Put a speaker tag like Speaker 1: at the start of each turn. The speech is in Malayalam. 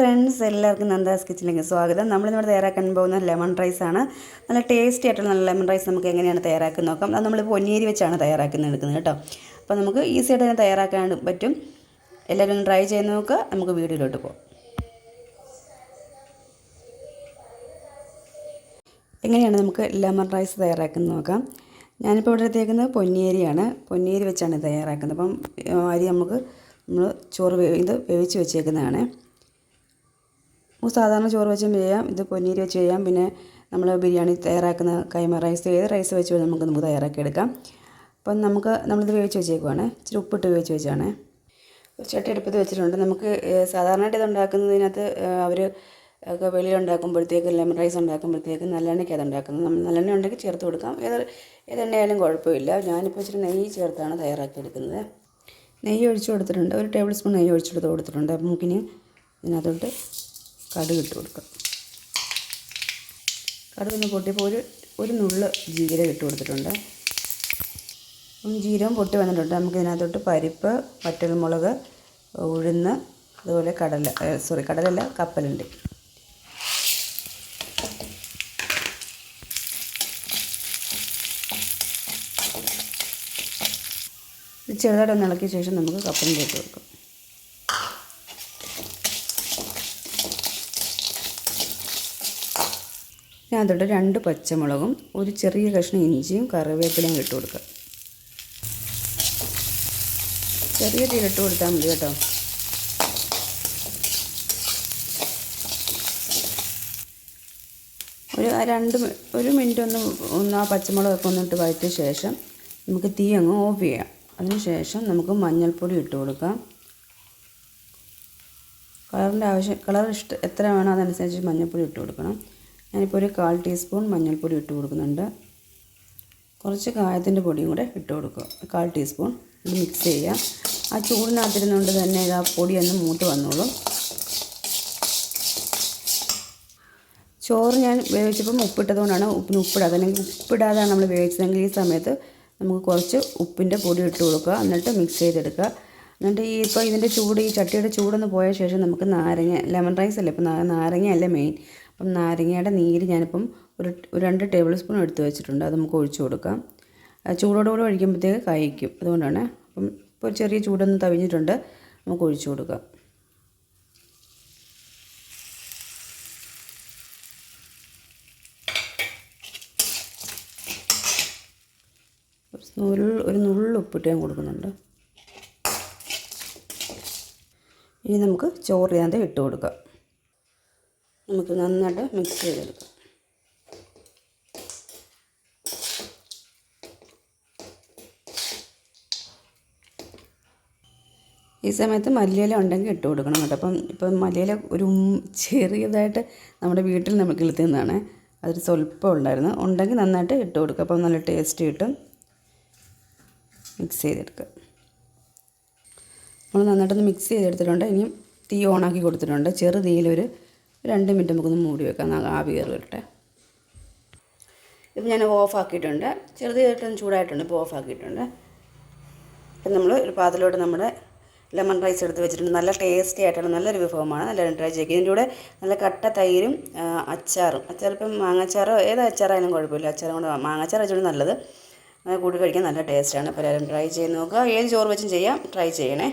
Speaker 1: ഫ്രണ്ട്സ്, എല്ലാവർക്കും നന്ദാസ് കിച്ചണിലേക്ക് സ്വാഗതം. നമ്മളിവിടെ തയ്യാറാക്കാൻ പോകുന്ന ലെമൺ റൈസാണ്. നല്ല ടേസ്റ്റി ആയിട്ടുള്ള നല്ല ലെമൺ റൈസ് നമുക്ക് എങ്ങനെയാണ് തയ്യാറാക്കി നോക്കാം. അത് നമ്മൾ പൊന്നിയരി വെച്ചാണ് എടുക്കുന്നത് കേട്ടോ. അപ്പോൾ നമുക്ക് ഈസി ആയിട്ട് തന്നെ തയ്യാറാക്കാൻ പറ്റും. എല്ലാവരും ഒന്ന് ട്രൈ ചെയ്ത് നോക്കുക. നമുക്ക് വീഡിയോയിലോട്ട് പോകാം. എങ്ങനെയാണ് നമുക്ക് ലെമൺ റൈസ് തയ്യാറാക്കുന്നത് നോക്കാം. ഞാനിപ്പോൾ ഇവിടെ എടുത്തേക്കുന്നത് പൊന്നിയരിയാണ്. പൊന്നിയരി വെച്ചാണ് തയ്യാറാക്കുന്നത്. അപ്പം അരി നമ്മൾ ചോറ് വേവിച്ച് വെച്ചേക്കുന്നതാണ്. നമുക്ക് സാധാരണ ചോറ് വെച്ചും ചെയ്യാം, ഇത് പൊന്നിയരി വെച്ച് ചെയ്യാം. പിന്നെ നമ്മൾ ബിരിയാണി തയ്യാറാക്കുന്ന കൈമ റൈസ്, ഏത് റൈസ് വെച്ച് നമുക്ക് തയ്യാറാക്കിയെടുക്കാം. അപ്പം നമ്മളിത് വേവിച്ച് വെച്ചേക്കുവാണ്. ഇച്ചിരി ഉപ്പിട്ട് വേവിച്ച് വെച്ചാണ്. ചട്ടി അടുപ്പത്ത് വെച്ചിട്ടുണ്ട്. നമുക്ക് സാധാരണയായിട്ട് ഇത് ഉണ്ടാക്കുന്നതിനകത്ത് അവർ ഒക്കെ വെളിയിലുണ്ടാക്കുമ്പോഴത്തേക്ക് ലെമൺ റൈസ് ഉണ്ടാക്കുമ്പോഴത്തേക്ക് നല്ലെണ്ണയ്ക്ക് ഉണ്ടാക്കുന്നത്. നമ്മൾ നല്ലെണ്ണ ഉണ്ടെങ്കിൽ ചേർത്ത് കൊടുക്കാം. ഏതെണ്ണയായാലും കുഴപ്പമില്ല. ഞാനിപ്പോൾ ഇച്ചിരി നെയ്യ് ചേർത്താണ് തയ്യാറാക്കിയെടുക്കുന്നത്. നെയ്യ് ഒഴിച്ച് കൊടുത്തിട്ടുണ്ട്. 1 ടേബിൾ സ്പൂൺ നെയ്യ് ഒഴിച്ചെടുത്ത് കൊടുത്തിട്ടുണ്ട്. അപ്പം നമുക്കിനി ഇതിനകത്തോട്ട് കടുക് ഇട്ട് കൊടുക്കാം. കടുക് ഒന്ന് പൊട്ടിയപ്പോൾ ഒരു നുള്ള് ജീരകം ഇട്ട് കൊടുത്തിട്ടുണ്ട്. ജീരകം പൊട്ടി വന്നിട്ടുണ്ട്. നമുക്ക് ഇതിനകത്തോട്ട് പരിപ്പ്, വറ്റൽമുളക്, ഉഴുന്ന്, അതുപോലെ കടലല്ല കപ്പലുണ്ട്. ചെറുതായിട്ടൊന്ന് ഇളക്കിയ ശേഷം നമുക്ക് കപ്പലിൻ്റെ ഇട്ട് കൊടുക്കാം. ഞാൻ അതിട്ട് 2 പച്ചമുളകും ഒരു ചെറിയ കഷ്ണം ഇഞ്ചിയും കറിവേപ്പിലയും ഇട്ട് കൊടുക്കുക. ചെറിയ തീയിലിട്ട് കൊടുത്താൽ മതി കേട്ടോ. ഒരു മിനിറ്റ് ഒന്ന് ആ പച്ചമുളകൊക്കെ ഒന്നിട്ട് വഴറ്റിയ ശേഷം നമുക്ക് തീ അങ്ങ് ഓഫ് ചെയ്യാം. അതിന് ശേഷം നമുക്ക് മഞ്ഞൾപ്പൊടി ഇട്ട് കൊടുക്കാം. കളർ എത്ര വേണോ അതനുസരിച്ച് മഞ്ഞൾപ്പൊടി ഇട്ട് കൊടുക്കണം. ഞാനിപ്പോൾ ഒരു 1/4 ടീസ്പൂൺ മഞ്ഞൾപ്പൊടി ഇട്ട് കൊടുക്കുന്നുണ്ട്. കുറച്ച് കായത്തിൻ്റെ പൊടിയും കൂടെ ഇട്ട് കൊടുക്കുക. 1/4 ടീസ്പൂൺ. ഇത് മിക്സ് ചെയ്യുക. ആ ചൂടിനകത്തിരുന്നുകൊണ്ട് തന്നെ ഇത് ആ പൊടിയൊന്ന് മൂത്ത് വന്നോളും. ചോറ് ഞാൻ വേവിച്ചപ്പം ഉപ്പിട്ടതുകൊണ്ടാണ് ഉപ്പിടാതെ, അല്ലെങ്കിൽ ഉപ്പിടാതാണ് നമ്മൾ വേവിച്ചതെങ്കിൽ ഈ സമയത്ത് നമുക്ക് കുറച്ച് ഉപ്പിൻ്റെ പൊടി ഇട്ട് കൊടുക്കുക. എന്നിട്ട് മിക്സ് ചെയ്തെടുക്കുക. എന്നിട്ട് ഇപ്പോൾ ഇതിൻ്റെ ചൂട്, ഈ ചട്ടിയുടെ ചൂടൊന്ന് പോയ ശേഷം നമുക്ക് ലെമൺ റൈസ് അല്ലേ, ഇപ്പോൾ നാരങ്ങയല്ല മെയിൻ. അപ്പം നാരങ്ങയുടെ നീര് ഞാനിപ്പം ഒരു 2 ടേബിൾ സ്പൂൺ എടുത്ത് വെച്ചിട്ടുണ്ട്. അത് നമുക്ക് ഒഴിച്ചു കൊടുക്കാം. ചൂടോടുകൂടി ഒഴിക്കുമ്പോഴത്തേക്ക് കഴിക്കും, അതുകൊണ്ടാണ്. അപ്പം ഇപ്പോൾ ചെറിയ ചൂടൊന്ന് തവിഞ്ഞിട്ടുണ്ട്, നമുക്ക് ഒഴിച്ചു കൊടുക്കാം. ഒരു നുള്ളു ഉപ്പിട്ട് ഞാൻ കൊടുക്കുന്നുണ്ട്. ഇനി നമുക്ക് ചോറ് ഇതിനകത്ത് ഇട്ട് കൊടുക്കാം. നമുക്ക് നന്നായിട്ട് മിക്സ് ചെയ്തെടുക്കാം. ഈ സമയത്ത് മല്ലിയില ഉണ്ടെങ്കിൽ ഇട്ട് കൊടുക്കണം കേട്ടോ. ഇപ്പം മല്ലിയില ചെറിയതായിട്ട് നമ്മുടെ വീട്ടിൽ നമുക്ക് കിളുത്തുന്നതാണ്. അതൊരു സ്വല്പം ഉണ്ടെങ്കിൽ നന്നായിട്ട് ഇട്ട് കൊടുക്കുക. അപ്പം നല്ല ടേസ്റ്റ് കിട്ടും. മിക്സ് ചെയ്തെടുക്കുക. നമ്മൾ നന്നായിട്ടൊന്ന് മിക്സ് ചെയ്തെടുത്തിട്ടുണ്ട്. ഇനിയും തീ ഓണാക്കി കൊടുത്തിട്ടുണ്ട്. ചെറു തീയിലൊരു 2 മിനിറ്റ് നമുക്കൊന്ന് മൂടി വെക്കാം, ആവി കയറി വരട്ടെ. ഇപ്പം ഞാൻ ഓഫാക്കിയിട്ടുണ്ട്. ചെറുതായിട്ടൊന്ന് ചൂടായിട്ടുണ്ട്. ഇപ്പോൾ ഓഫാക്കിയിട്ടുണ്ട്. ഇപ്പം നമ്മൾ ഒരു പാത്രത്തിലോട്ട് നമ്മുടെ ലെമൺ റൈസ് എടുത്ത് വെച്ചിട്ടുണ്ട്. നല്ല ടേസ്റ്റി ആയിട്ടുള്ള നല്ലൊരു വിഭവമാണ്. നല്ലൊരു ട്രൈ ചെയ്യുക. ഇതിൻ്റെ കൂടെ നല്ല കട്ട തൈരും അച്ചാറും, ഇപ്പം മാങ്ങാച്ചാറോ ഏത് അച്ചാറായാലും കുഴപ്പമില്ല. അച്ചാറും കൊണ്ട് മാങ്ങാച്ചാർ വെച്ചുകൊണ്ട് നല്ലത്. കൂട്ടി കഴിക്കാൻ നല്ല ടേസ്റ്റാണ്. അപ്പോൾ എല്ലാവരും ട്രൈ ചെയ്ത് നോക്കുക. ഏത് ചോറ് വെച്ചും ചെയ്യാം. ട്രൈ ചെയ്യണേ.